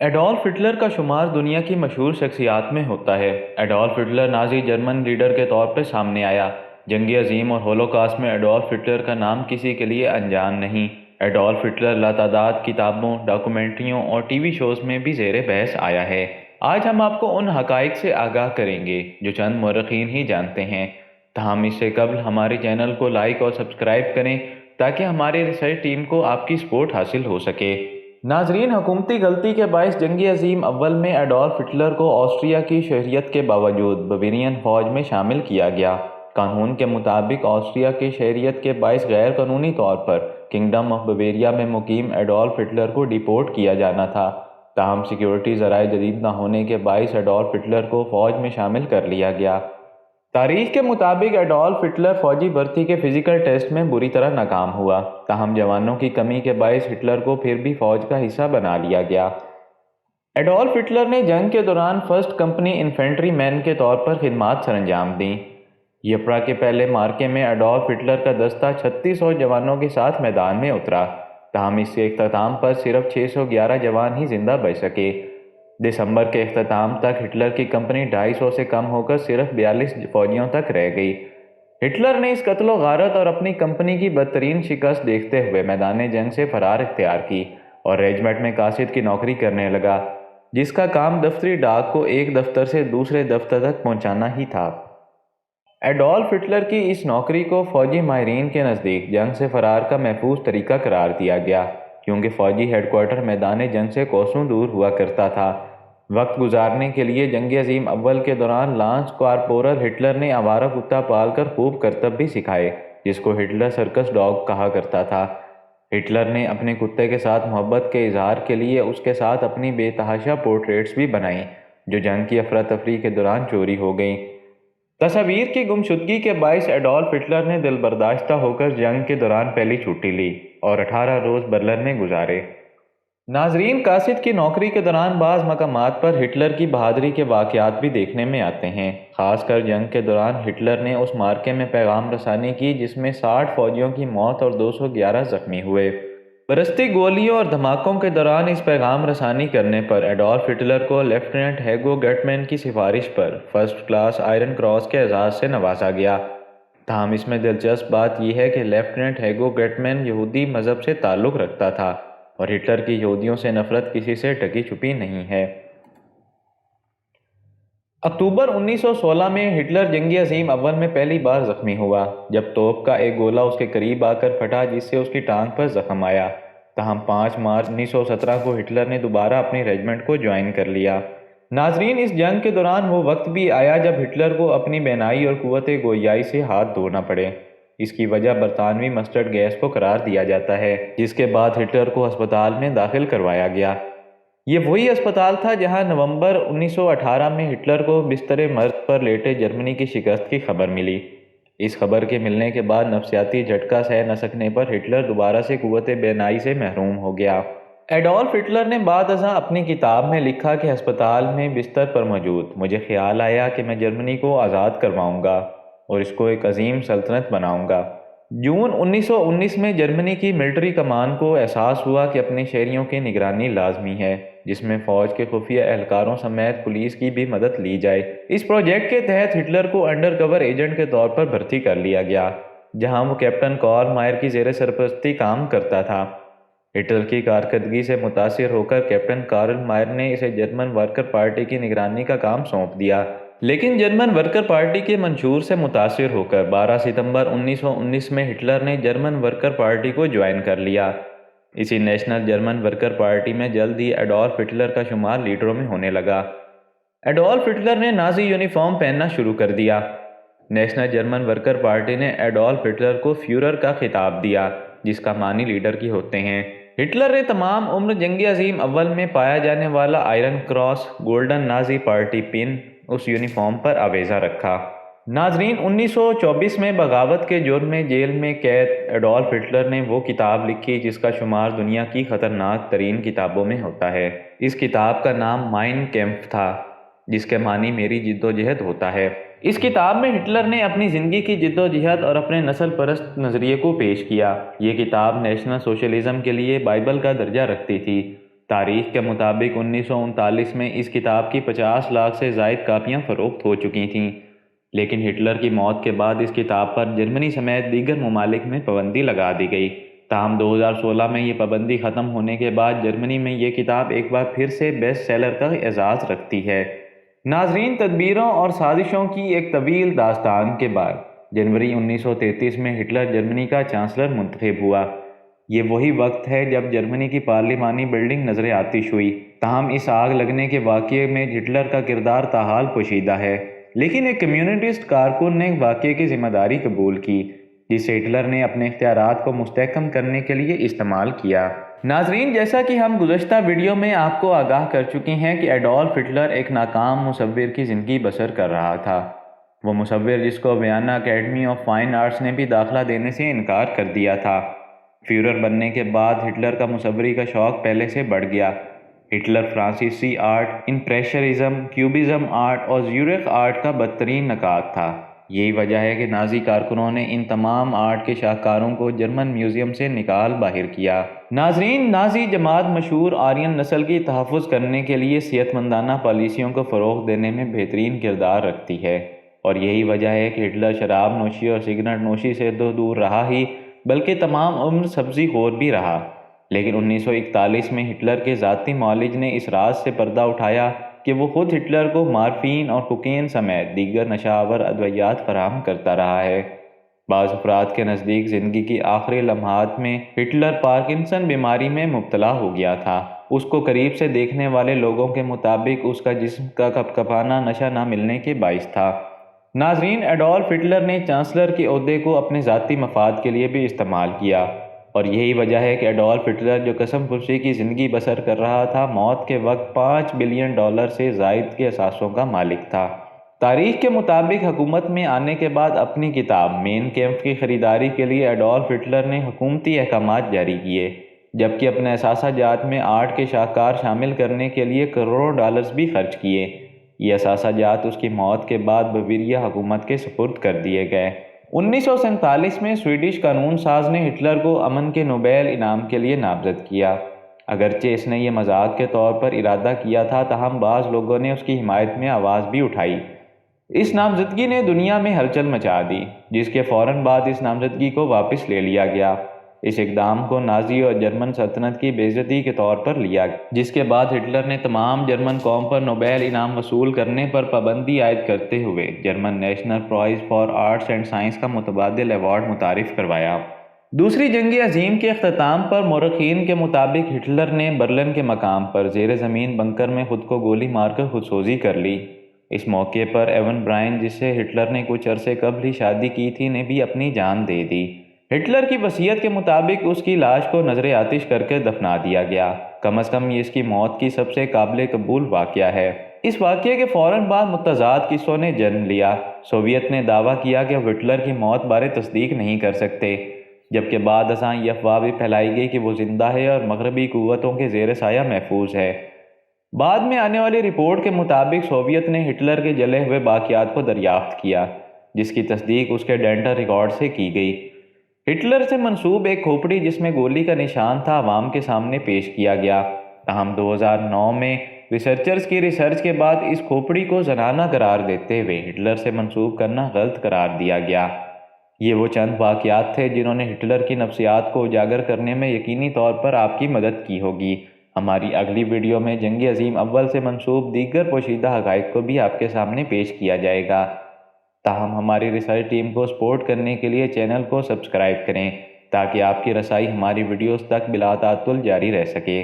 Adolf Hitler کا شمار دنیا کی مشہور شخصیات میں ہوتا ہے۔ Adolf Hitler Nazi German leader کے طور پر سامنے آیا۔ جنگ عظیم اور ہولوکاسٹ میں ایڈولف ہٹلر کا نام کسی کے لیے انجان نہیں۔ ایڈولف ہٹلر لاتعداد کتابوں، ڈاکومنٹریوں اور ٹی وی شوز میں بھی زیر بحث آیا ہے۔ آج ہم آپ کو ان حقائق سے آگاہ کریں گے جو چند مورخین ہی جانتے ہیں۔ تاہم اس سے قبل ہمارے چینل کو لائک اور سبسکرائب کریں تاکہ ہماری ریسرچ ٹیم کو آپ کی سپورٹ حاصل ہو سکے۔ ناظرین، حکومتی غلطی کے باعث جنگ عظیم اول میں ایڈولف ہٹلر کو آسٹریا کی شہریت کے باوجود بویرین فوج میں شامل کیا گیا۔ قانون کے مطابق آسٹریا کی شہریت کے باعث غیر قانونی طور پر کنگڈم آف بویریا میں مقیم ایڈولف ہٹلر کو ڈیپورٹ کیا جانا تھا۔ تاہم سیکیورٹی ذرائع جدید نہ ہونے کے باعث ایڈولف ہٹلر کو فوج میں شامل کر لیا گیا۔ تاریخ کے مطابق ایڈولف ہٹلر فوجی بھرتی کے فزیکل ٹیسٹ میں بری طرح ناکام ہوا۔ تاہم جوانوں کی کمی کے باعث ہٹلر کو پھر بھی فوج کا حصہ بنا لیا گیا۔ ایڈولف ہٹلر نے جنگ کے دوران فرسٹ کمپنی انفینٹری مین کے طور پر خدمات سر انجام دیں۔ یپرا کے پہلے مارکے میں ایڈولف ہٹلر کا دستہ 3600 جوانوں کے ساتھ میدان میں اترا۔ تاہم اس کے اختتام پر صرف 611 جوان ہی زندہ بچ سکے۔ دسمبر کے اختتام تک ہٹلر کی کمپنی 250 سے کم ہو کر صرف 42 فوجیوں تک رہ گئی۔ ہٹلر نے اس قتل و غارت اور اپنی کمپنی کی بدترین شکست دیکھتے ہوئے میدان جنگ سے فرار اختیار کی اور ریجمنٹ میں قاصد کی نوکری کرنے لگا، جس کا کام دفتری ڈاک کو ایک دفتر سے دوسرے دفتر تک پہنچانا ہی تھا۔ ایڈولف ہٹلر کی اس نوکری کو فوجی ماہرین کے نزدیک جنگ سے فرار کا محفوظ طریقہ قرار دیا گیا، کیونکہ فوجی ہیڈ کوارٹر میدان جنگ سے کوسوں دور ہوا کرتا تھا۔ وقت گزارنے کے لیے جنگ عظیم اول کے دوران لانس کارپورل ہٹلر نے آوارہ کتا پال کر خوب کرتب بھی سکھائے، جس کو ہٹلر سرکس ڈاگ کہا کرتا تھا۔ ہٹلر نے اپنے کتے کے ساتھ محبت کے اظہار کے لیے اس کے ساتھ اپنی بے تحاشا پورٹریٹس بھی بنائیں، جو جنگ کی افراتفری کے دوران چوری ہو گئیں۔ تصاویر کی گمشدگی کے باعث ایڈولف ہٹلر نے دل برداشتہ ہو کر جنگ کے دوران پہلی چھٹی لی اور 18 روز برلن میں گزارے۔ ناظرین، قاصد کی نوکری کے دوران بعض مقامات پر ہٹلر کی بہادری کے واقعات بھی دیکھنے میں آتے ہیں۔ خاص کر جنگ کے دوران ہٹلر نے اس مارکے میں پیغام رسانی کی جس میں 60 فوجیوں کی موت اور 211 زخمی ہوئے۔ برستی گولیوں اور دھماکوں کے دوران اس پیغام رسانی کرنے پر ایڈولف ہٹلر کو لیفٹیننٹ ہیگو گٹمین کی سفارش پر فرسٹ کلاس آئرن کراس کے اعزاز سے نوازا گیا۔ تاہم اس میں دلچسپ بات یہ ہے کہ لیفٹیننٹ ہیگو گٹمین یہودی مذہب سے تعلق رکھتا تھا اور ہٹلر کی یہودیوں سے نفرت کسی سے ڈھکی چھپی نہیں ہے۔ اکتوبر 1916 میں ہٹلر جنگ عظیم اول میں پہلی بار زخمی ہوا جب توپ کا ایک گولہ اس کے قریب آ کر پھٹا، جس سے اس کی ٹانگ پر زخم آیا۔ تاہم 5 مارچ 1917 کو ہٹلر نے دوبارہ اپنی ریجمنٹ کو جوائن کر لیا۔ ناظرین، اس جنگ کے دوران وہ وقت بھی آیا جب ہٹلر کو اپنی بینائی اور قوت گویائی سے ہاتھ دھونا پڑے۔ اس کی وجہ برطانوی مسٹرڈ گیس کو قرار دیا جاتا ہے، جس کے بعد ہٹلر کو ہسپتال میں داخل کروایا گیا۔ یہ وہی ہسپتال تھا جہاں نومبر 1918 میں ہٹلر کو بستر مرگ پر لیٹے جرمنی کی شکست کی خبر ملی۔ اس خبر کے ملنے کے بعد نفسیاتی جھٹکا سہ نہ سکنے پر ہٹلر دوبارہ سے قوت بینائی سے محروم ہو گیا۔ ایڈولف ہٹلر نے بعد ازاں اپنی کتاب میں لکھا کہ ہسپتال میں بستر پر موجود مجھے خیال آیا کہ میں جرمنی کو آزاد کرواؤں گا اور اس کو ایک عظیم سلطنت بناؤں گا۔ جون 1919 میں جرمنی کی ملٹری کمان کو احساس ہوا کہ اپنے شہریوں کی نگرانی لازمی ہے، جس میں فوج کے خفیہ اہلکاروں سمیت پولیس کی بھی مدد لی جائے۔ اس پروجیکٹ کے تحت ہٹلر کو انڈر کور ایجنٹ کے طور پر بھرتی کر لیا گیا، جہاں وہ کیپٹن کارل مائر کی زیر سرپرستی کام کرتا تھا۔ ہٹلر کی کارکردگی سے متاثر ہو کر کیپٹن کارل مائر نے اسے جرمن ورکر پارٹی کی نگرانی کا کام سونپ دیا، لیکن جرمن ورکر پارٹی کے منشور سے متاثر ہو کر 12 ستمبر 1919 میں ہٹلر نے جرمن ورکر پارٹی کو جوائن کر لیا۔ اسی نیشنل جرمن ورکر پارٹی میں جلد ہی ایڈولف ہٹلر کا شمار لیڈروں میں ہونے لگا۔ ایڈولف ہٹلر نے نازی یونیفارم پہننا شروع کر دیا۔ نیشنل جرمن ورکر پارٹی نے ایڈولف ہٹلر کو فیورر کا خطاب دیا، جس کا معنی لیڈر کی ہوتے ہیں۔ ہٹلر نے تمام عمر جنگ عظیم اول میں پایا جانے والا iron cross, golden Nazi party pin اس یونیفارم پر آویزہ رکھا۔ ناظرین، 1924 میں بغاوت کے جرم میں جیل میں قید ایڈولف ہٹلر نے وہ کتاب لکھی جس کا شمار دنیا کی خطرناک ترین کتابوں میں ہوتا ہے۔ اس کتاب کا نام مائن کیمپ تھا، جس کے معنی میری جدوجہد ہوتا ہے۔ اس کتاب میں ہٹلر نے اپنی زندگی کی جدوجہد اور اپنے نسل پرست نظریے کو پیش کیا۔ یہ کتاب نیشنل سوشلزم کے لیے بائبل کا درجہ رکھتی تھی، تاریخ کے مطابق 1939 میں اس کتاب کی 50 لاکھ سے زائد کاپیاں فروخت ہو چکی تھیں، لیکن ہٹلر کی موت کے بعد اس کتاب پر جرمنی سمیت دیگر ممالک میں پابندی لگا دی گئی۔ تاہم 2016 میں یہ پابندی ختم ہونے کے بعد جرمنی میں یہ کتاب ایک بار پھر سے بیسٹ سیلر کا اعزاز رکھتی ہے۔ ناظرین، تدبیروں اور سازشوں کی ایک طویل داستان کے بعد جنوری 1933 میں ہٹلر جرمنی کا چانسلر منتخب ہوا۔ یہ وہی وقت ہے جب جرمنی کی پارلیمانی بلڈنگ نظر آتش ہوئی۔ تاہم اس آگ لگنے کے واقعے میں ہٹلر کا کردار تاحال پوشیدہ ہے، لیکن ایک کمیونسٹ کارکن نے واقعے کی ذمہ داری قبول کی، جسے ہٹلر نے اپنے اختیارات کو مستحکم کرنے کے لیے استعمال کیا۔ ناظرین، جیسا کہ ہم گزشتہ ویڈیو میں آپ کو آگاہ کر چکے ہیں کہ ایڈولف ہٹلر ایک ناکام مصور کی زندگی بسر کر رہا تھا۔ وہ مصور جس کو وینا اکیڈمی آف فائن آرٹس نے بھی داخلہ دینے سے انکار کر دیا تھا۔ فیورر بننے کے بعد ہٹلر کا مصوری کا شوق پہلے سے بڑھ گیا۔ ہٹلر فرانسیسی آرٹ، امپریشرزم، کیوبزم آرٹ اور زیورخ آرٹ کا بدترین نقاد تھا۔ یہی وجہ ہے کہ نازی کارکنوں نے ان تمام آرٹ کے شاہکاروں کو جرمن میوزیم سے نکال باہر کیا۔ ناظرین، نازی جماعت مشہور آرین نسل کی تحفظ کرنے کے لیے صحت مندانہ پالیسیوں کو فروغ دینے میں بہترین کردار رکھتی ہے، اور یہی وجہ ہے کہ ہٹلر شراب نوشی اور سگریٹ نوشی سے تو دور رہا ہی بلکہ تمام عمر سبزی خور بھی رہا۔ لیکن 1941 میں ہٹلر کے ذاتی معالج نے اس راز سے پردہ اٹھایا کہ وہ خود ہٹلر کو مارفین اور کوکین سمیت دیگر نشہ آور ادویات فراہم کرتا رہا ہے۔ بعض افراد کے نزدیک زندگی کی آخری لمحات میں ہٹلر پارکنسن بیماری میں مبتلا ہو گیا تھا۔ اس کو قریب سے دیکھنے والے لوگوں کے مطابق اس کا جسم کا کپکپانا نشہ نہ ملنے کے باعث تھا۔ ناظرین، ایڈولف ہٹلر نے چانسلر کے عہدے کو اپنے ذاتی مفاد کے لیے بھی استعمال کیا، اور یہی وجہ ہے کہ ایڈولف ہٹلر جو قسم پرسی کی زندگی بسر کر رہا تھا، موت کے وقت $5 بلین سے زائد کے اثاثوں کا مالک تھا۔ تاریخ کے مطابق حکومت میں آنے کے بعد اپنی کتاب مین کیمپ کی خریداری کے لیے ایڈولف ہٹلر نے حکومتی احکامات جاری کیے، جبکہ اپنے اثاثہ جات میں آرٹ کے شاہکار شامل کرنے کے لیے کروڑوں ڈالرز بھی خرچ کیے۔ یہ اثاثہ جات اس کی موت کے بعد بویریا حکومت کے سپرد کر دیے گئے۔ 1947 میں سویڈش قانون ساز نے ہٹلر کو امن کے نوبیل انعام کے لیے نامزد کیا۔ اگرچہ اس نے یہ مذاق کے طور پر ارادہ کیا تھا، تاہم بعض لوگوں نے اس کی حمایت میں آواز بھی اٹھائی۔ اس نامزدگی نے دنیا میں ہلچل مچا دی، جس کے فوراً بعد اس نامزدگی کو واپس لے لیا گیا۔ اس اقدام کو نازی اور جرمن سلطنت کی بے عزتی کے طور پر لیا گیا، جس کے بعد ہٹلر نے تمام جرمن قوم پر نوبیل انعام وصول کرنے پر پابندی عائد کرتے ہوئے German National Prize for Arts and Science کا متبادل ایوارڈ متعارف کروایا۔ دوسری جنگ عظیم کے اختتام پر مورخین کے مطابق ہٹلر نے برلن کے مقام پر زیر زمین بنکر میں خود کو گولی مار کر خودسوزی کر لی۔ اس موقع پر ایون برائن، جس سے ہٹلر نے کچھ عرصے قبل ہی شادی کی تھی، نے بھی اپنی جان دے دی۔ ہٹلر کی وصیت کے مطابق اس کی لاش کو نظر آتش کر کے دفنا دیا گیا۔ کم از کم یہ اس کی موت کی سب سے قابل قبول واقعہ ہے۔ اس واقعے کے فوراً بعد متضاد قصوں نے جنم لیا۔ سوویت نے دعویٰ کیا کہ وہ ہٹلر کی موت بارے تصدیق نہیں کر سکتے، جبکہ بعد ازاں یہ افواہ بھی پھیلائی گئی کہ وہ زندہ ہے اور مغربی قوتوں کے زیر سایہ محفوظ ہے۔ بعد میں آنے والی رپورٹ کے مطابق سوویت نے ہٹلر کے جلے ہوئے باقیات کو دریافت کیا، جس کی تصدیق اس کے ڈینٹل ریکارڈ سے کی گئی۔ ہٹلر سے منسوب ایک کھوپڑی جس میں گولی کا نشان تھا عوام کے سامنے پیش کیا گیا، تاہم 2009 میں ریسرچرز کی ریسرچ کے بعد اس کھوپڑی کو زنانہ قرار دیتے ہوئے ہٹلر سے منسوب کرنا غلط قرار دیا گیا۔ یہ وہ چند واقعات تھے جنہوں نے ہٹلر کی نفسیات کو اجاگر کرنے میں یقینی طور پر آپ کی مدد کی ہوگی۔ ہماری اگلی ویڈیو میں جنگ عظیم اول سے منسوب دیگر پوشیدہ حقائق کو بھی آپ کے سامنے پیش کیا جائے گا۔ تاہم ہماری ریسرچ ٹیم کو سپورٹ کرنے کے لیے چینل کو سبسکرائب کریں تاکہ آپ کی رسائی ہماری ویڈیوز تک بلا تعطل جاری رہ سکے۔